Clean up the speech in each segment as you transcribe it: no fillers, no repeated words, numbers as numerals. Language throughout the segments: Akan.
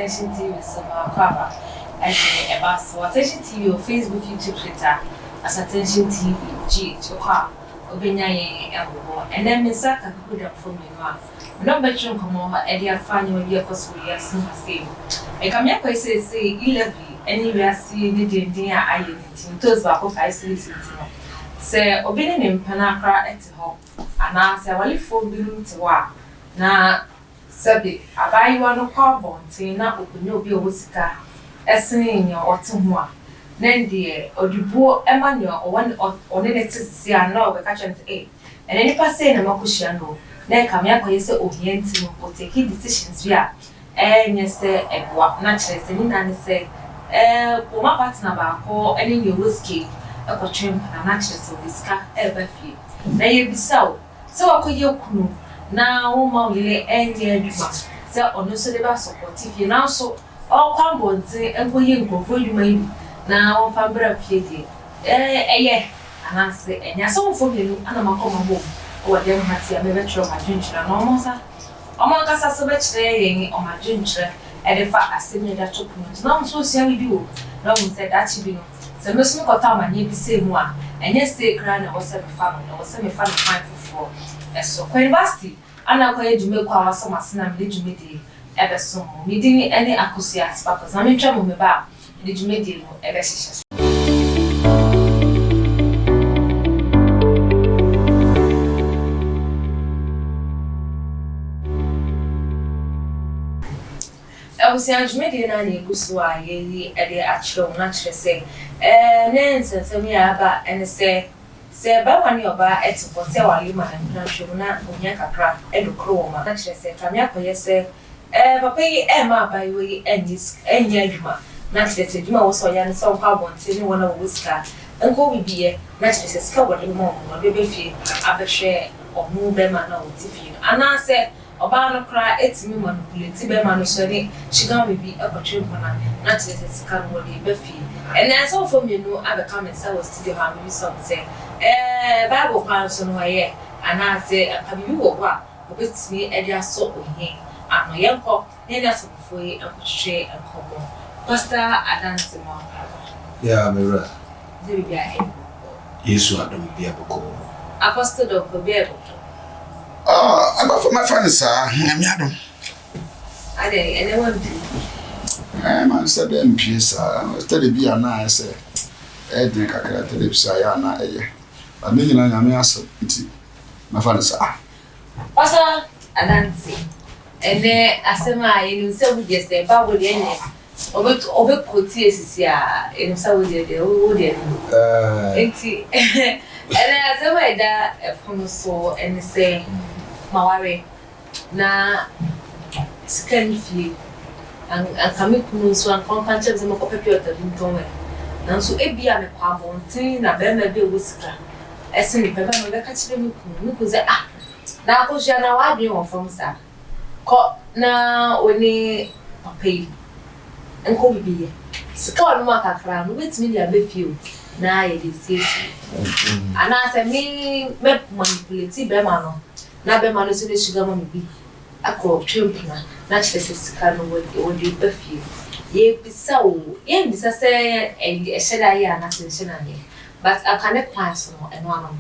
Attention TV so kwaba eba so Attention TV on Facebook, YouTube, Twitter as Attention TV G to ha obenya yen ebo and then me saka kuda for me no bedroom come over e dia fanya we be cause we yes no same e kam yakwa say 11 anywhere see the din a aye tin toes ba ko 5 series no se obini ne mpana akra ete ho ana se wale fo bi ru te wa na sabi abayi wa no kwa bontin na okunyo obi obusika esene nya ote ho a na ndie odibuo emanyo one ne tisi ana obeka chente ene nipa say na makohia no na kam yakwa se ohienti no o take decisions wi a enye se eboa na kire se ni na ne se po ma partner ba ko ene nye woski ekotwem na kire se obiska eba fie na ye bisawo se wakoye kunu na wo ma wile enye aduma se ono so de ba support fie na so o kwambonte enkoye nkofo aduma yi na wo fa bra fie die eye anase enya so wo fo menu ana makoma bo o de mu hati a bebe tro madwunkyira na omo nkasa so be kire yen o madwunkyira e de fa asemi da topu na so sia wi bi o na mo se da chi bi no se mesu ko ta manye bi se mu a enye stay kra na wo se be fa no wo se me fa no fine for eso ko university ana ko ejume kwa wasa masina me ejume de ebe so mo mi din ene akosia spa ko na me twa mo me ba ejume de no ebe hihye si ajme de na ne gusu a ye ede achiro na chire se ne nsensem ya ba ene se ba wani oba etipo se wali ma na hwemu na onya kakra edokro ma na chire se kamia koye se papa yi ma ba yi enya adwuma na chire se adwuma wo so ya ne so kwa bonte ne wona wo sika enko bibiye na chire se sika wode mo no be fie abehwe omu be ma na wo tifie ana se oba no kra etimi manipulate be ma no so ni shiga bibi akotwe mpana na chire se sika no wode be fie ene so for me no abeka me sa wo studio ha me so say Bible plan so no ye ana se akabibi wo kwa obetimi e dia so ohin ano yenko ne na so fuyi akotwe enkomo pastor adanse mo ya mera de bia Yesu adom bia boko apostle do bia boko aba for my friends me adom ade ene wan bi man said them piece study bia na say edin kakra television ya na eye ami nyina nyame aso nti my friends pastor adanse ene asema yenu se bu je se ba bo de ene obe koti esisi a enu sa wo de wo de enti ene asema ida efono so ene se maware na scan fie an kami kunu so an kon kan cheze mo ko pepe ota bintonwe nanso ebia me kwa bontin na be ma be wosika ese ni pepe no be ka chire me kunu ze na ko jia na wa bi won fam sa ko na oni papai enko bibiye sika wonu maka kra no betimi dia be fie na ye de sesi ana se me manipulate be ma no na be ma no so de shiga mo bi akọ twempna na chire se sika no wodi be fie ye bisa wo ye bisa se eheda ye ana se nche na ye but akane class no eno ano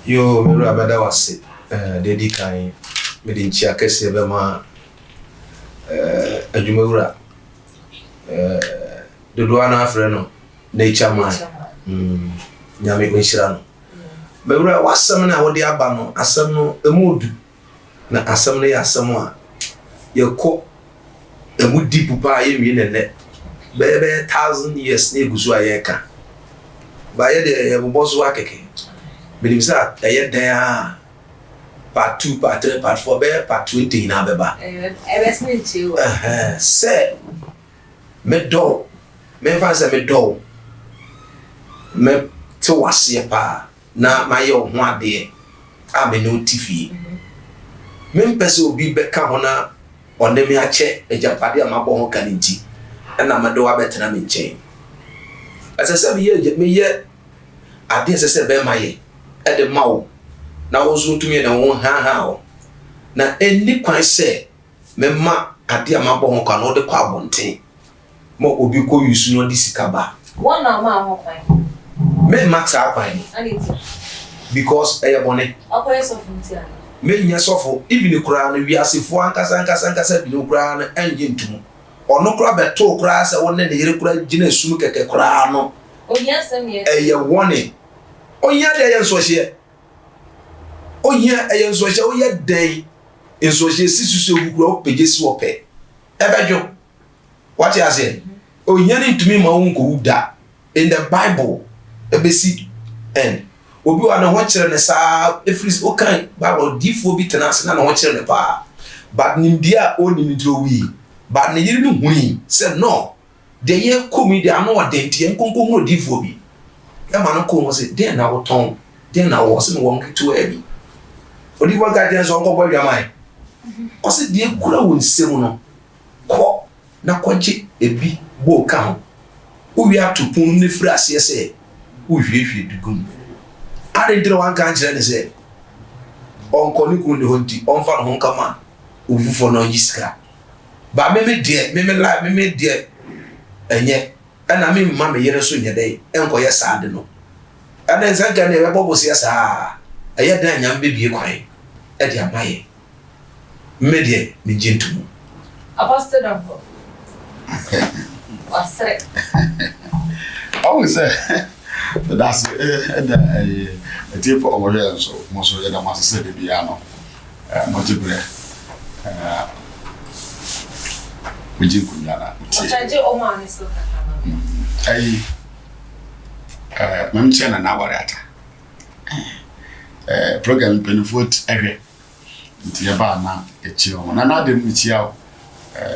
yo mera bada wase dedi kan me de nchi akese be ma adwumawura dodo ana afre no nature man nyame ko nshira no mewura wasam na wodi aba no asam no emodu na asam no ya asam a yeko emudi pupa ye mi nene be 1000 years na egusu ayeka ba ye de ye bobozo akeke bilimsa ye dan part 2 part 3 part 4 be part 20 na beba ebesni chiwo se me do me fa se me do me to wase pa na maye ho ade a me no tifie me mpese obi beka ho na onde me ache ejapade amabo ho kaniti na me do wa betena me nchen asese me ye ade asese be maye e de mawo na wo so tumi na wo ha o na eni kwan se me ma ade amabo ho kwa no de kwa bonten mo obi ko yusu no de sikaba one na ma ho kwan me max akwan ani ti because bone akoye so funti ani me nya sofo even kura no wiasefo ankasa bi no kura no anje ntumu ono kura beto kura se wonne ne yere kura gina sum keke kura no onya sem ye wone onya de ye nsohye onya ye nsohye oya den nsohye sisusu ogukura opegesi ope ebejo what you say onya ni ntumi ma won ko uda in the Bible ebesi and obi wa na ho kire ne saa efris okan Bible difo bi tenase na ho kire ne pa but nimdia oni nitro wi but ne yiri no huni say no de ye komi de ano odenti enkonko hu difo bi e ma no ko mo say de na wo ton de na wo se no won kitu abi odi wa ga de so nko bo dwamai o se de kura won semu no ko na kwaje ebi bo ka ho uwi atupun ne firi ase se uhwiehwie dugum ade ndire wan kan kire ne se onko ni kun de honti onfa no kama uvufo no yiska ba me de enye ana me mma me yere so nyedai enko ye saade no ana nsanka ne be bobo sa eye dan nyam be bie kwan e de amaye me de me jintumu apostle dampo wasre always that's a tip for over here so most of them must say the piano multiple we jin kunyana chaje o ma ni so kaka ai mam chena na warata program benefit ehwe ntia ba na echi o na dem ntia o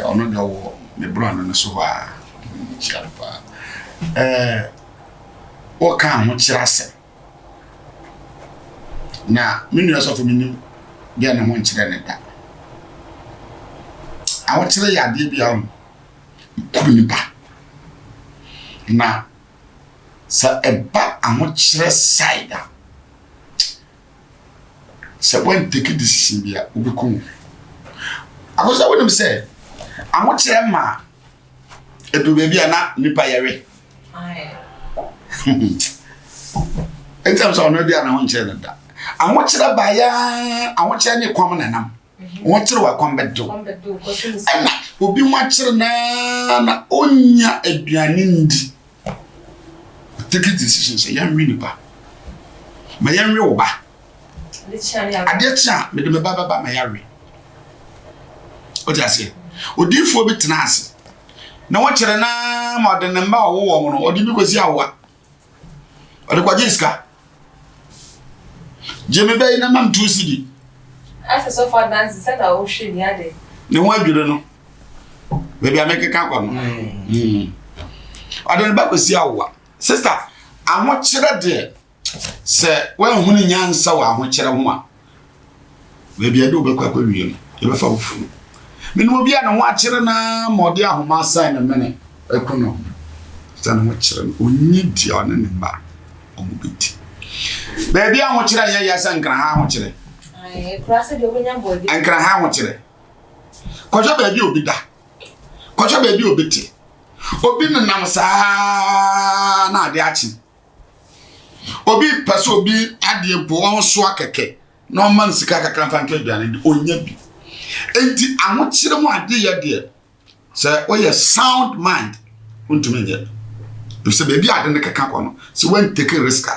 ono de wo me brand no so wa chiapa o kan ho kirase na minu asofo minu bia ne ho nkire ne da awo kire ya de bia o kuni ba na sa eba aho kire side se when take decision bia obiku akosa wonim se aho kire ma edu bia na nipa yare in terms of no dia na ho kire da aho kire ba ya aho kire ne kwam na nam won kire wa kwam bedo na obi wa kire na onya aduane ndi take decision say yan wi nipa ma yan wi wo ba ade cha me de me ba ma yare o ja se odifo bi tenase na wo kire na ma de ne mba wo wo no odi bi kosi awa odi kwa jiska jeme be na mam tu sidi asa so far dance set a o hwe ni ade ne ho adwure no be bia make ka kwa no odi ne ba kosi awa sister aho kire de se wan hunu nyansa wa aho kire ho a be bia de obekwa kwa wie no e be fa wofu minimo bia na ho akire na mode ahoma sign na mene ekuno sana ho kire no onyi dia ona ne ba omubiti be bia ho kire ya sankra ha ho kire ai klase de obenya boy bi ankra ha ho kire kwajo be bia obi da kwajo be bia obiti obi nenam saa na ade achi obi paso obi ade bo won so akeke no man sika kakra fanke aduane onya bi enti ahokyere mu ade ye de se oye sound mind untumi nje se be bi ade ne kaka kwa no se wan take risk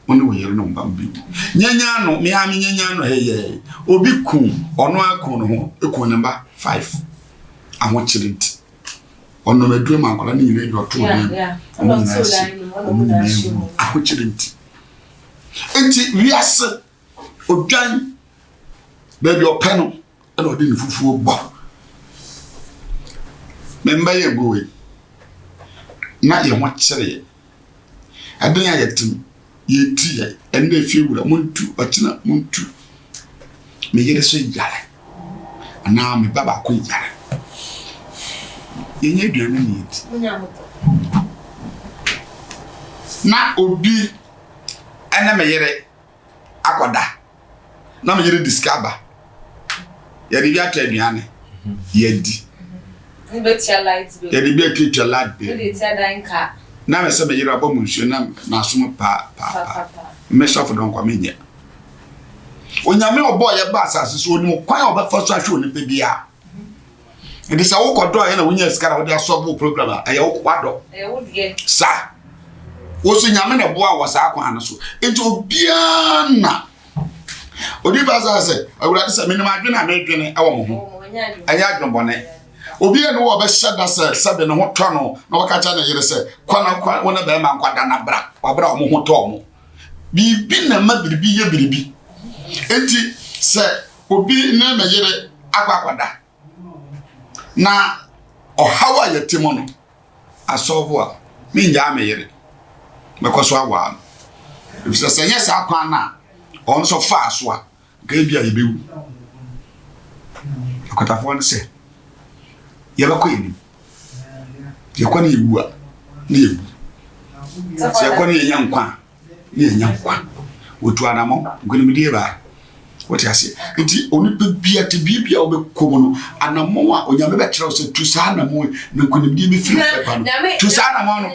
oni wo yere no mba bi nyanya no me ha me nyanya no heye obi ku ono akun no ho ekun ne mba 5 ahokyere nti ono medru ma akola ni nyine do to yeah ono so line ono da show ahokyere nti enti wiase odwan baby openo and odi ni fufuo bo memba ye gowe na ye ho kire adan ya yetim ye ti ye ende fiewura muntu ochina muntu me yere so yare ana me baba ko yare yenye duane ni yeti na obi ana me yere akoda na me yere discover ya bi ato aduane ye di Ni betia light bill. Ya di be ketua light bill. Ni betia dan ka. Na me se me yira bo munsuo na asom pa. Me shafo don kwa menye. Onyame obo ye ba asase so oni kwan obefa so ahwe oni pe bia. Ndi sa wo kodo ye na wonya skara wo dia solve problem aye wo kwado. Wo die. Sa. Wo so nyame na bo a wo sa kwan so. Enti obia na. Odi ba sa se, awurade se me ma adwena me dwene e wo mo ho. Anya adwon bone. Obi enu wo be shada se sebe ne ho to no na wo ka cha na yire se kwana wona be ma nkwada na bra obra o mo ho to mo bibi na ma biribi ye biribi enti se obi na me yire akwakwada na ohawa ye timo no asovo a mi nya me yire me koso awa if se yes akwa na on so fa so a ga bia ye bewu akotafo ne se yabako yini yakoni yiwa ni yiwu yakoni yenyankwa ni yenyankwa otu anamo ngonimdie ba wote ase nti onipa bia te bibia obekomo no anamo a onyame be kire se tu sa anamo na ngonimdie be firi pepa no tu sa anamo no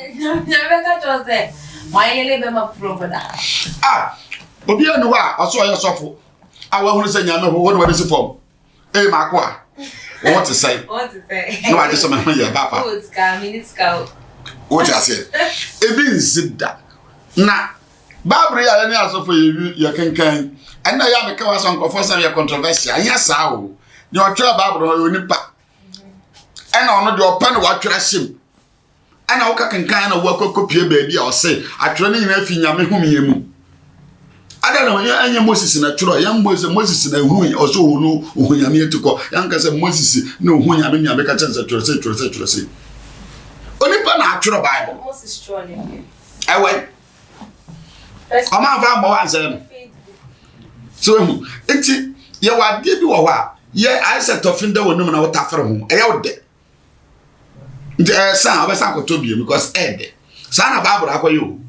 nyame ka chose mayele be ma provoda obi anu wa oso ye sofo awa hunu se nyame ho wona wade se fom makwa what to say? No, I just remember your papa. Oh, it's coming, it's coming. What I said? Ebi zida. Na Babri ya ni aso for you can. And now you make us on for some controversy. Yes, how? You are try Babri or nipa. And on the open what trash him. And I can kind of work copy baby or say, I training if you nyame hum yemu. I don't know, young Moses in a true, young Moses in a who also know who Yamia to call, young as a Moses, no, who Yamia make a chance to say. Only pan actual Bible. Moses trolling. I went. I'm not more answer. So, it's you are give you a while. Yeah, I said to offend the woman out after home. I out there. The son of a son to be because Ed, son of Barbara, you.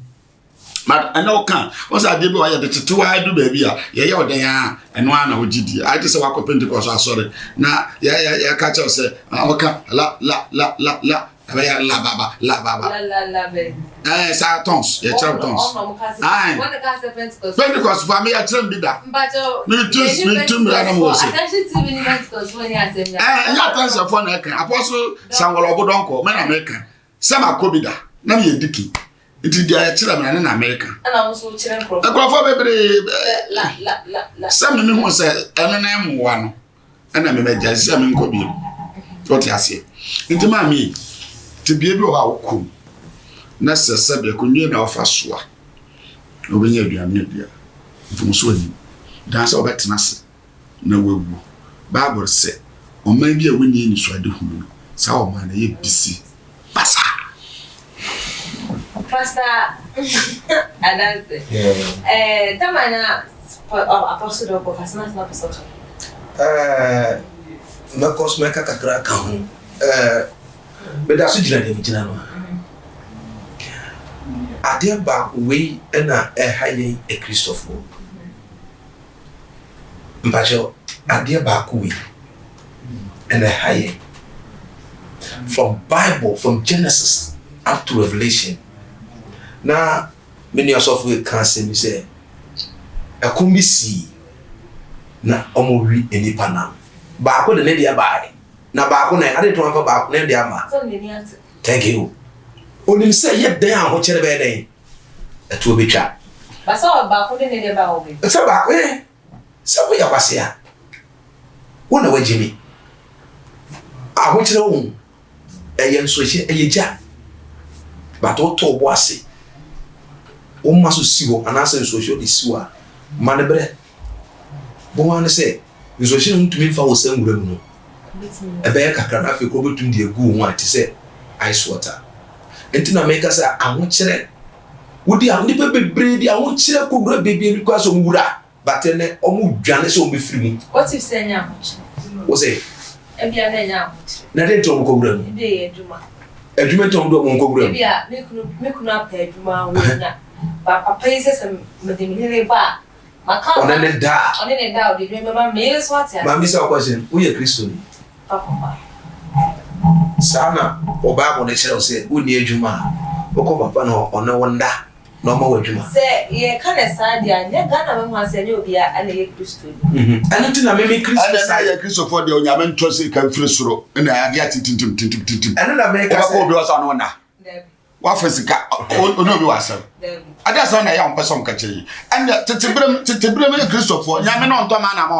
But I know can once I did why the two I do baby yeah and one of GD. I just walk up Pentecost sorry. Now yeah catch us say okay la baba sa tons yeah tons Pentecost for me I tell me that me too me I know say attention to me Pentecost when you say yeah attention for na kan apostle Samuel Obodonko me na American sama kobida na me diki it is the children in America. And I also children for some men who say, and I'm one, and I'm a jazz, I'm in Kobe. What I say. Into mammy to be able to cool. Nessa said, you couldn't know of us. Over here, dear media. From Sweden. Dance over Tenassi. No will. Barbara said, or maybe a winning in Sweden. So, man, a busy. Passa. Pastor, and that's Tamana Apostle of Casnas, not so. Marcos Macacra count. But that's a general. I dear back way and a high a Christopher. But I dear back way and a high from Bible, from Genesis up to Revelation. Now, many of us can say, a combisi na omo wi enipa na ba ko de ne dia bae na ba ko na ade to anfa ba ko ne dia ma so ne ni ate thank you onim say ye dan a ho kire be den eto obetwa ba so ba ko de ne dia ba obi so ba ko so wo ya kwase a wo na wajimi a ho kire wo eye nso hye eye ja ba to to bo ase o ma so siwo anase nso hye di siwa manebre bo wan say nso hye ntumi fa wo sangura mu no ebe kakra na fe ko betum di egu ho ati say ice water enti na make say aho kire wodi a ndi bebre di aho kire ko gura bebe bi kwa so ngura batene omu dwane so be firi mu what if say nya aho kire wo say e bia na nya aho kire na de to ko gura mu e be eduma eduma to ndo mo ko gura mu e bia me kunu apa eduma wo nya ba papa ise se me de mi ba maka onene da o de me ma me so ate ma mi say question wo ye Kristo ni papa sana o Bible ne kyerɛ sɛ woni adwuma wokɔ papa no ɔno wonda na ɔma wadwuma sɛ ye kana sadia nya Ghana me ho asɛ ne obi a na ye Kristo ɛno nti na meme Kristo ana na ye Kristo for de onyame ntɔ se kan firi soro na ade atintintim ɛno na meka sɛ obi wasa no na wa fasika ono bi wasa ada sa na ya mpɛ som ka kyerɛ ɛna tetebrem Kristo for nyame no ntɔ ma na